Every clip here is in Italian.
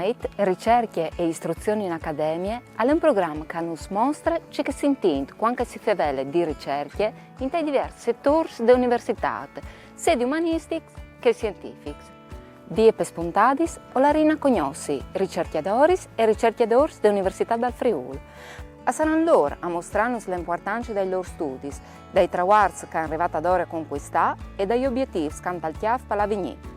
Insight, ricerche e istruzioni in accademie, è un programma che nos mostra ciò che si intende quando si fa di ricerche in diversi settori dell'università, sia di umanistici che scientifici. Die per spuntadis o la rina cognossi ricercatori e ricercatori dell'Università del Friuli. E saranno loro a mostrarnos l'importanza dei loro studi, dei traguardi che hanno arrivato ad ora a conquistare e degli obiettivi che hanno tagliato per l'avvenire.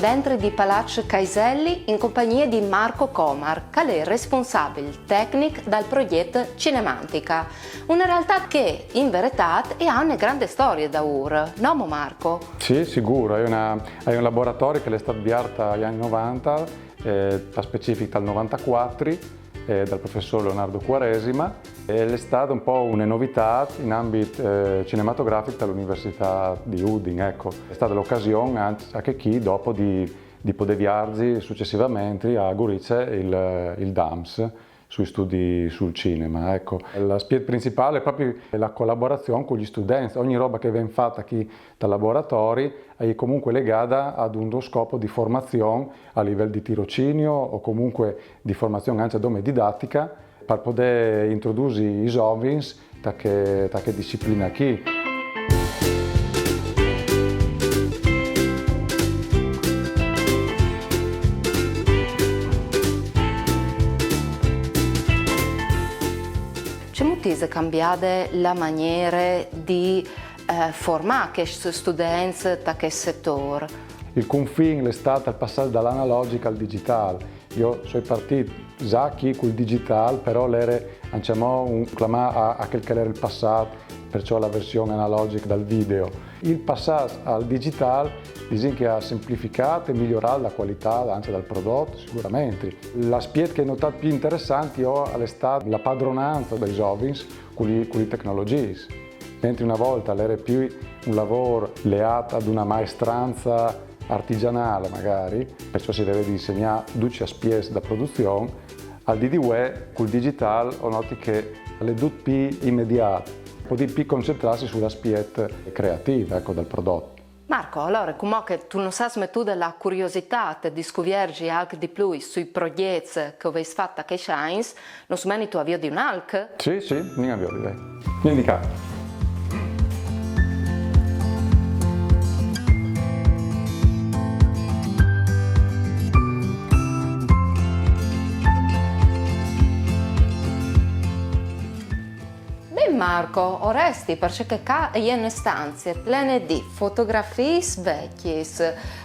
Dentro di Palazzo Caiselli in compagnia di Marco Comar, che è responsabile tecnico del progetto Cinemantica, una realtà che in verità ha una grande storia da ora, no Marco? Sì, sicuro, è un laboratorio che è stato avviato negli anni 90, la specifica dal 94, dal professor Leonardo Quaresima, ed è stata un po' una novità in ambito cinematografico all'Università di Udine. Ecco. È stata l'occasione anche qui dopo di poter viaggiare successivamente a Gorizia il DAMS sui studi sul cinema. Ecco. L'aspetto principale è proprio la collaborazione con gli studenti. Ogni roba che viene fatta qui dal laboratorio è comunque legata ad uno scopo di formazione a livello di tirocinio o comunque di formazione anche a dome didattica per poter introdurre i giovani da che disciplina qui. Come cambiare la maniera di formare questi studenti da questo settore? Il confine è stato il passaggio dall'analogico al digitale. Io sono partito già qui col digitale, però l'era un clamà a quel che era il passato, perciò la versione analogica dal video. Il passaggio al digitale dicono che ha semplificato e migliorato la qualità anche del prodotto, sicuramente. L'aspetto che ho notato più interessante è stata la padronanza dei giovani con le tecnologie. Mentre una volta era più un lavoro legato ad una maestranza artigianale magari, perciò si deve disegnare 12 aspetti da produzione, al DDWE col digitale ho notato che le due più immediate, poter più concentrarsi sull'aspetto creativo del prodotto. Marco, allora, come che tu non sai tu della curiosità di scoprire anche di più sui progetti che avete fatto a Science, non so tu avvio di un alc? Sì, mi avvio di lei. Mi indica. Marco, oresti perché qua è una stanza piena di fotografie vecchie,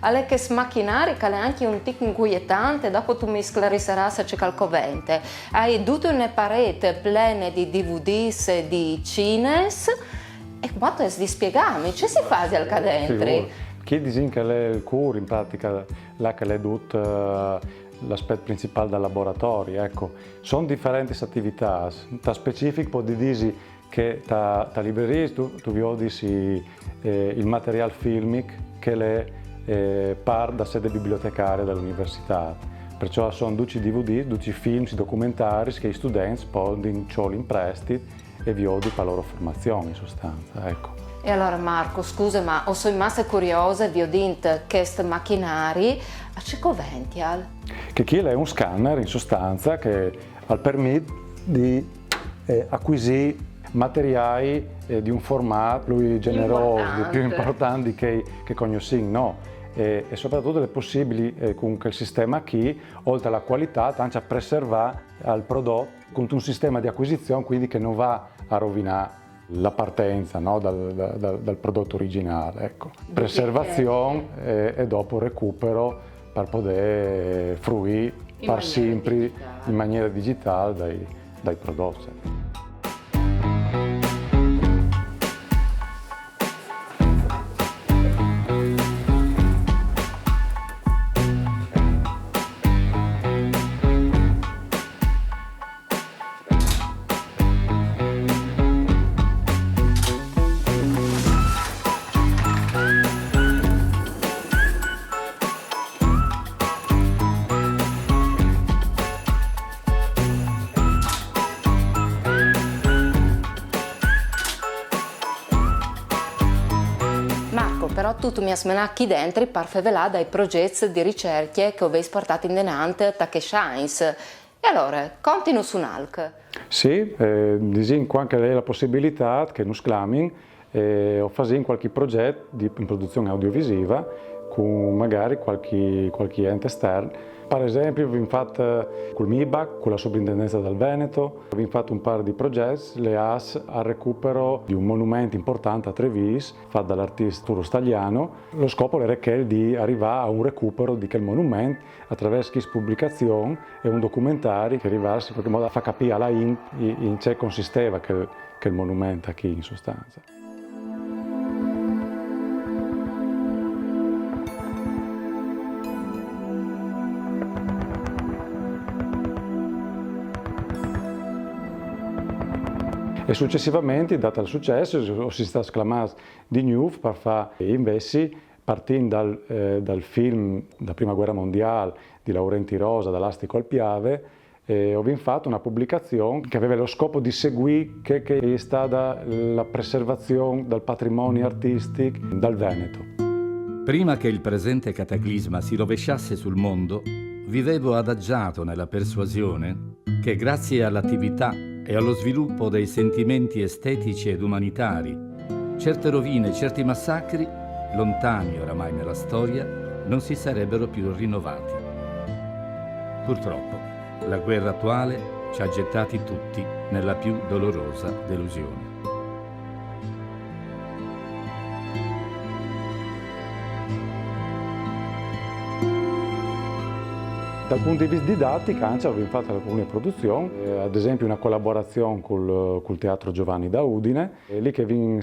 alle che macchinari che è anche un tic inquietante, dopo tu mi sclarisserai se c'è qualcovente. Hai tutta una parete piena di DVDs di cines e quanto è di spiegarmi, ci si fa al cadentri? Chi dice che è il cuore in pratica, là che è tutto l'aspetto principale del laboratorio, ecco. Sono differenti attività, ta specifico può dire che ta libreria tu vedi il materiale filmico che è parte da sede bibliotecaria dell'università. Perciò sono 12 DVD, 12 film, documentari che gli studenti possono in prestito e vi per la loro formazione in sostanza. Ecco. E allora Marco, scusa, ma sono rimasta curiosa e vi ho detto che questi macchinari a che covential? Che chi è un scanner in sostanza che permette di acquisire materiali di un formato più generoso, più importanti che conosciamo, no? E soprattutto è possibile con il sistema qui, oltre alla qualità, anche a preservare il prodotto con un sistema di acquisizione quindi che non va a rovinare la partenza, no? dal prodotto originale. Ecco. Preservazione e dopo recupero per poter fruire per sempre in maniera digitale dai prodotti. però tu mi hai smenato qui dentro per farvi dai progetti di ricerca che avete portato in denante da che Science. E allora, continua su un'alc. Sì, disinco anche lei la possibilità che noi sclamin o facciamo qualche progetto di produzione audiovisiva con magari qualche ente esterno. Per esempio abbiamo fatto col MIBAC, con la Soprintendenza del Veneto, abbiamo fatto un paio di progetti, le AS, al recupero di un monumento importante a Treviso, fatto dall'artista Turo Stagliano. Lo scopo era che di arrivare a un recupero di quel monumento attraverso questa pubblicazione e un documentario che arrivasse in qualche modo a far capire alla in ciò consisteva quel monumento qui in sostanza. E successivamente, dato il successo, si sta esclamando di nuovo per fare invece, partendo dal film della Prima Guerra Mondiale di Laurenti Rosa, dall'Astico al Piave, abbiamo fatto una pubblicazione che aveva lo scopo di seguire che è stata la preservazione del patrimonio artistico dal Veneto. Prima che il presente cataclisma si rovesciasse sul mondo, vivevo adagiato nella persuasione che grazie all'attività e allo sviluppo dei sentimenti estetici ed umanitari, certe rovine, certi massacri, lontani oramai nella storia, non si sarebbero più rinnovati. Purtroppo, la guerra attuale ci ha gettati tutti nella più dolorosa delusione. Dal punto di vista didattico, abbiamo fatto alcune produzioni, ad esempio una collaborazione col Teatro Giovanni da Udine, lì che abbiamo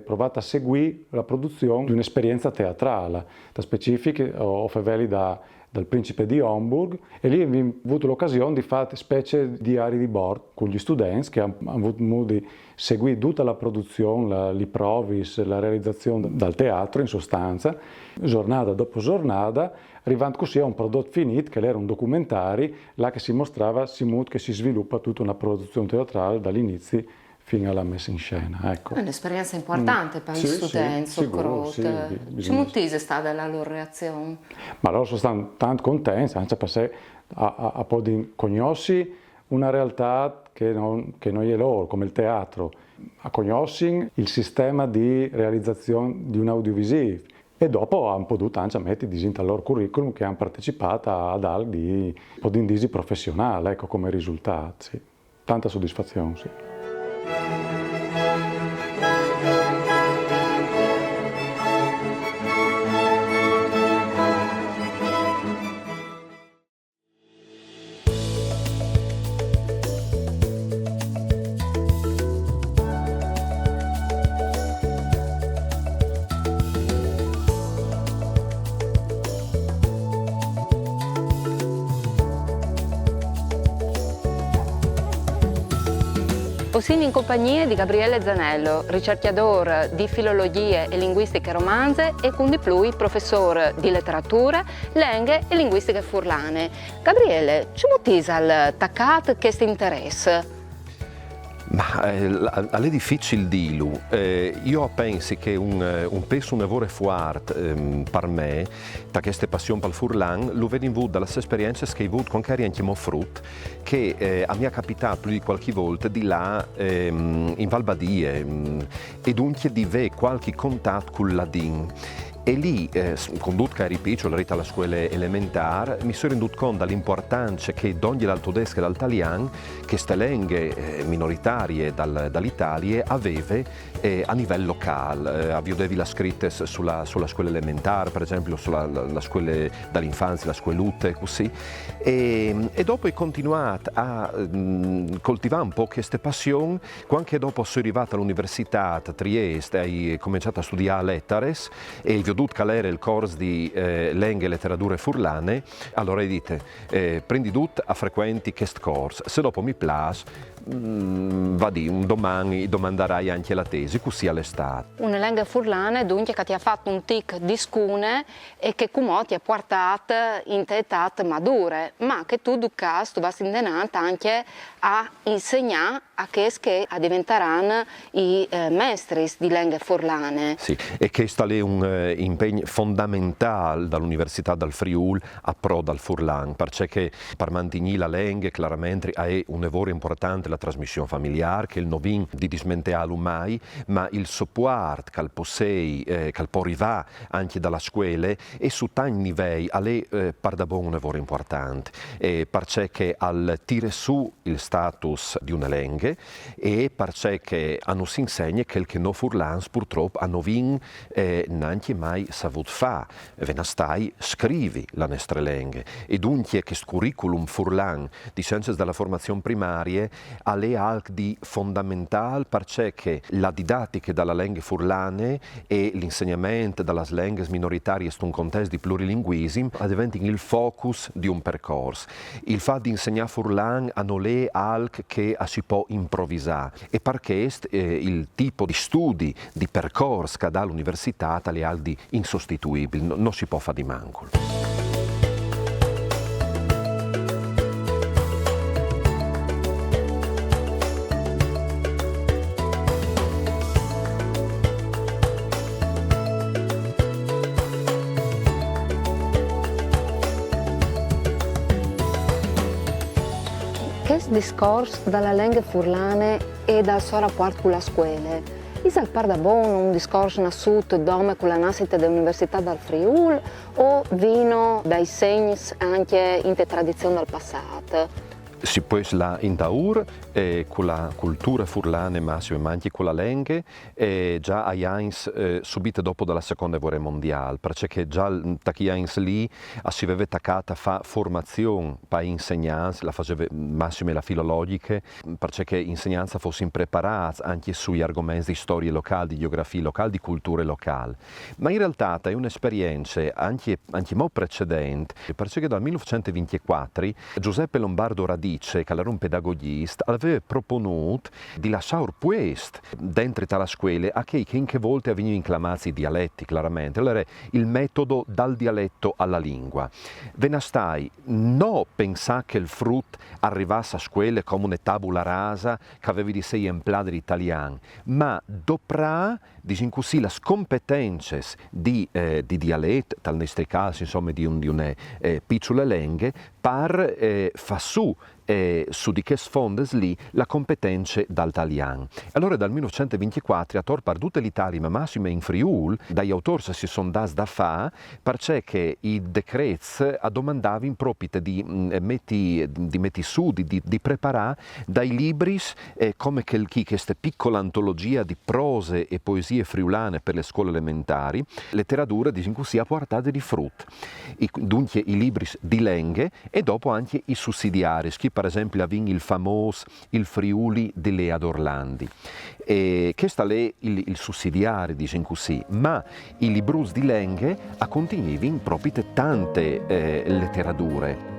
provato a seguire la produzione di un'esperienza teatrale, da specifiche o faveli dal Principe di Homburg, e lì abbiamo avuto l'occasione di fare specie di diari di bordo con gli studenti che hanno avuto modo di seguire tutta la produzione, l'iprovis, la realizzazione dal teatro in sostanza, giornata dopo giornata, arrivando così a un prodotto finito che era un documentario là che si mostrava che si sviluppa tutta una produzione teatrale dall'inizio fino alla messa in scena. Ecco. È un'esperienza importante per gli studenti, sicuro, Come è stata la loro reazione? Ma loro sono tanto contenti, anche perché a poter conoscere una realtà che non è loro, come il teatro, a conoscere il sistema di realizzazione di un audiovisivo. E dopo hanno potuto anche mettere al loro curriculum che hanno partecipato ad altri di professionali, ecco, come risultato. Sì. Tanta soddisfazione, sì. Siamo in compagnia di Gabriele Zanello, ricercatore di filologie e linguistiche romanze e con di più professore di letteratura, lingue e linguistiche furlane. Gabriele, ci mutisa al taccat questo interesse? Ma è difficile dirlo. Io penso che un peso, un lavoro forte per me, da questa passione per il furlan, lo vedo in dalla esperienza che ho avuto con anche mo frut, che a mia capitato più di qualche volta di là in Val Badie e dunque di avere qualche contatto con il ladin. E lì, condotto che eri piccolo, ero alla scuola elementare, mi sono renduto conto dell'importanza che ogni dal tedesco e dall'italiano, che queste lingue minoritarie dall'Italia, aveva a livello locale. Avevi la scritta sulla scuola elementare, per esempio, sulla scuola dall'infanzia, la scuola UTE, così. E dopo ho continuato a coltivare un po' questa passione, anche dopo sono arrivato all'università a Trieste, ho cominciato a studiare letteres e ho veduto qual era il corso di lingue e letterature furlane, allora dite, prendi tutto a frequenti questo corso, se dopo mi piace, un domani domanderai anche la tesi, così all'estate. Una lingua furlana dunque che ti ha fatto un tic di scune e che come ti ha portato in età madure, ma che tu ducas, tu vas indenante anche a insegnare a che diventeranno i maestri di lingue furlane. Sì, e questo è un impegno fondamentale dall'Università del Friuli a pro dal Furlan, perché per mantenere la lingua chiaramente è un lavoro importante la trasmissione familiare, che il novin di dismentearlo mai, ma il supporto che possei, che può arrivare anche dalla scuola e su tanti livelli è per da un lavoro importante, perché al tire su il status di una lingua e perché hanno si insegna che non furlans purtroppo hanno neanche mai saputo fare, venastai scrivi la nostra lingua e dunque questo curriculum furlan di scienze della formazione primaria è anche di fondamentale perché la didattica della lingua furlane e l'insegnamento delle lingue minoritarie in un contesto di plurilinguismo diventano il focus di un percorso. Il fatto di insegnare furlan hanno le alc che si può improvvisare e perché il tipo di studi, di percorso che dà l'università è aldi insostituibili, non si può fare di manco. Questo discorso dalla lingua furlane e dal suo rapporto con la scuola, è al par da buono un discorso nasciuto dome con la nascita dell'Università del Friuli o vino dai segni anche in te tradizione del passato? Si può la intaur con la cultura furlane massimo e anche con la lingua già a Jains subito dopo la seconda guerra mondiale perché già da Jains lì si aveva attaccata a fare formazione per insegnanti la faceva massime la filologiche perché insegnanza fosse impreparata anche sugli argomenti di storia locale, di geografia locale, di culture locali ma in realtà è un'esperienza anche molto precedente perché dal 1924 Giuseppe Lombardo Radice che era un pedagogista, aveva proponuto di lasciare questo dentro la scuola a chi che in che volte venivano inclamati i dialetti, chiaramente. Allora, il metodo dal dialetto alla lingua. Venastai, non pensare che il frutto arrivasse a scuola come una tabula rasa che aveva di sé emplati di italiano, ma doprà, diciamo così, le competenze di dialetto, nel nostro caso, insomma, di una piccola lingua, per far su di che sfonde lì la competenza dall'italiano. Allora dal 1924 a tor per tutta l'Italia, ma massimo in Friuli, dagli autori si sono dati da fare perché i decreti domandavano proprio di metti su, di preparare dai libri come questa piccola antologia di prose e poesie friulane per le scuole elementari, letteratura diciamo così a portata di frutto. Dunque i libri di lingua e dopo anche i sussidiari, che per esempio avving il famoso Il Friuli di Lea d'Orlandi. E questo è il sussidiario, diciamo così, ma i libri di lingua contenevano proprio tante letterature.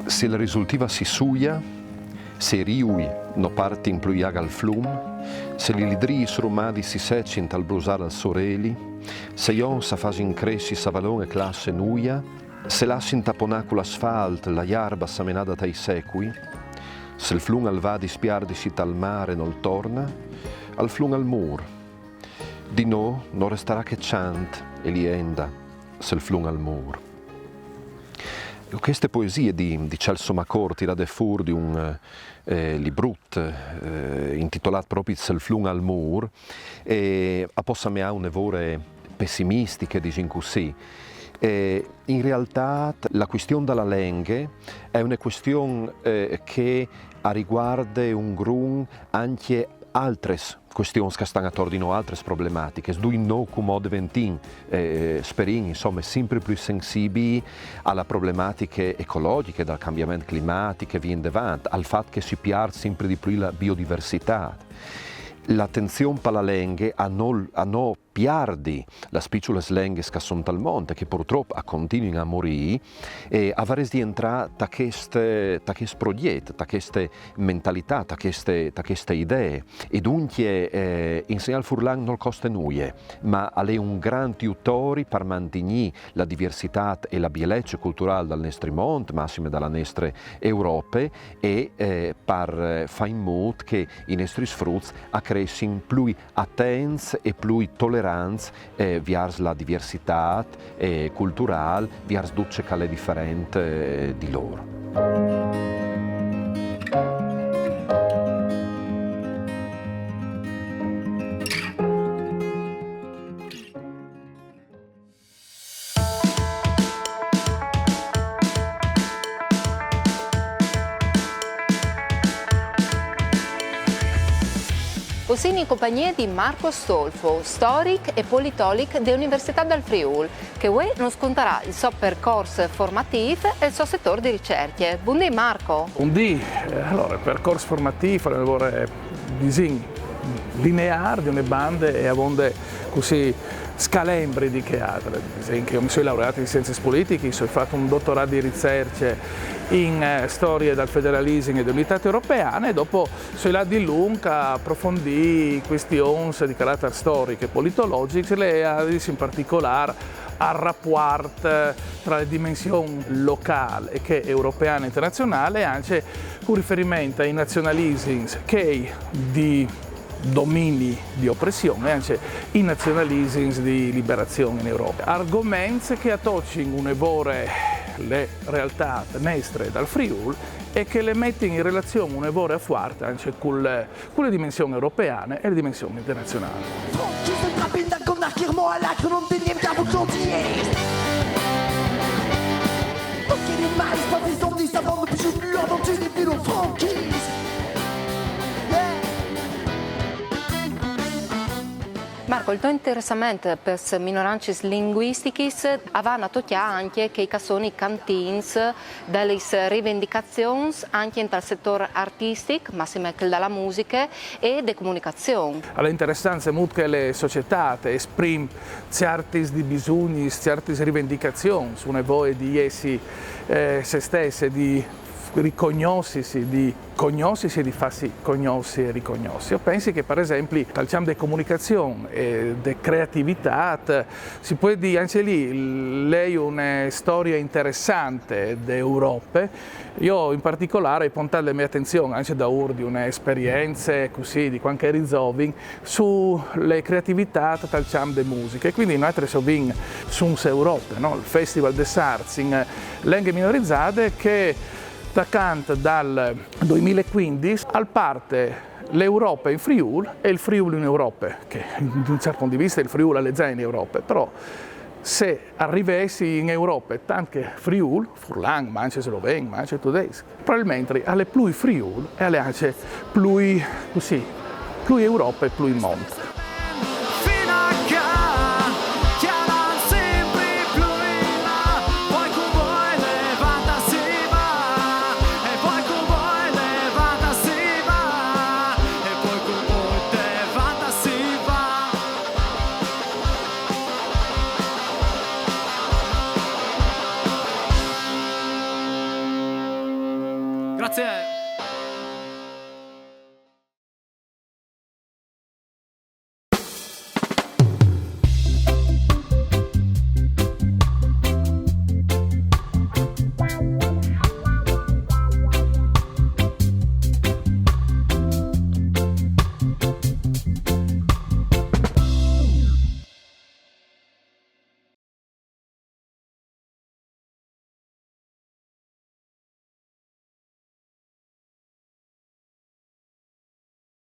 Se la risultiva si suia, se riui no parti in pluiaga al flum, se li lidrii srumadi si secin tal brusare al soreli, se ion sa fasin cresci sa valone classe nuia, se lassin taponacu l'asfalt la iarba samenada tai sequi, se il flum al va di spiardisi tal mare non torna, al flum al mur. Di no, non resterà che ciant e lienda, se il flum al mur. Queste poesie di Celso Macor tirate fuori di un librut intitolato proprio Il flum al mur a possa me ha un'evore pessimistiche, diciamo così. In realtà la questione della lingua è una questione che riguarda un grun anche altre questioni che stanno attorno a altre problematiche, due no come ventin, sperin, insomma, sempre più sensibili alle problematiche ecologiche, dal cambiamento climatico che viene davanti, al fatto che si pierde sempre di più la biodiversità. L'attenzione per la lingua a non piardi le piccole lingue che sono al mondo, che purtroppo continuano a morire, e avere di entrare da questo progetto, da queste mentalità, da queste idee. E dunque insegnare il furlan non costa nulla, ma è un grande aiutore per mantenere la diversità e la bellezza culturale del nostro mondo, massime dalla nostra Europa, e per fare in modo che i nostri frutti crescano più attenti e più tolleranti verso la diversità culturale, verso tutte le differenti di loro. Così in compagnia di Marco Stolfo, storico e politologo dell'Università del Friuli, che non sconterà il suo percorso formativo e il suo settore di ricerche. Buondì Marco. Buondì, allora il percorso formativo è un disegno lineare di una banda e a volte così scalembri di che altre. Ad esempio, io mi sono laureato in scienze politiche, ho fatto un dottorato di ricerca in storia del federalismo e dell'unità europeana e dopo sono là di lunga approfondì questioni di carattere storico e politologico e in particolare al rapporto tra le dimensioni locali e che europeane e internazionali, anche con riferimento ai nazionalismi che di domini di oppressione e anche i nazionalismi di liberazione in Europa. Argomenti che attoccano un'evore le realtà nostre dal Friuli e che le mettono in relazione un'evore forte anche con le dimensioni europeane e le dimensioni internazionali. Marco, il tuo interessamento per le minoranze linguistiche aveva toccato anche che sono i cantini delle rivendicazioni anche nel settore artistico, ma anche della musica e della comunicazione. È interessante molto che le società esprimono certi bisogni, certe rivendicazioni, una voglia di essi se stesse, di riconoscersi, di conoscersi e di farsi conoscere e riconoscere. Io penso che per esempio dal campo di comunicazione e di creatività si può dire anche lì lei una storia interessante d'Europa. Io in particolare ho puntato la mia attenzione anche da di un'esperienza così di qualche rizoving sulle creatività dal campo di musica e quindi noi siamo venuti su Europa, no? Il Festival des Arts in lingue minorizzate che attaccante dal 2015 al parte l'Europa in Friuli e il Friuli in Europa, che da un certo punto di vista il Friuli è già in Europa, però se arrivassi in Europa anche Friuli, Furlan, ma anche Slovenia, ma anche tedesco, probabilmente alle più Friuli e alle anche più così, più Europa e più il mondo. Grazie.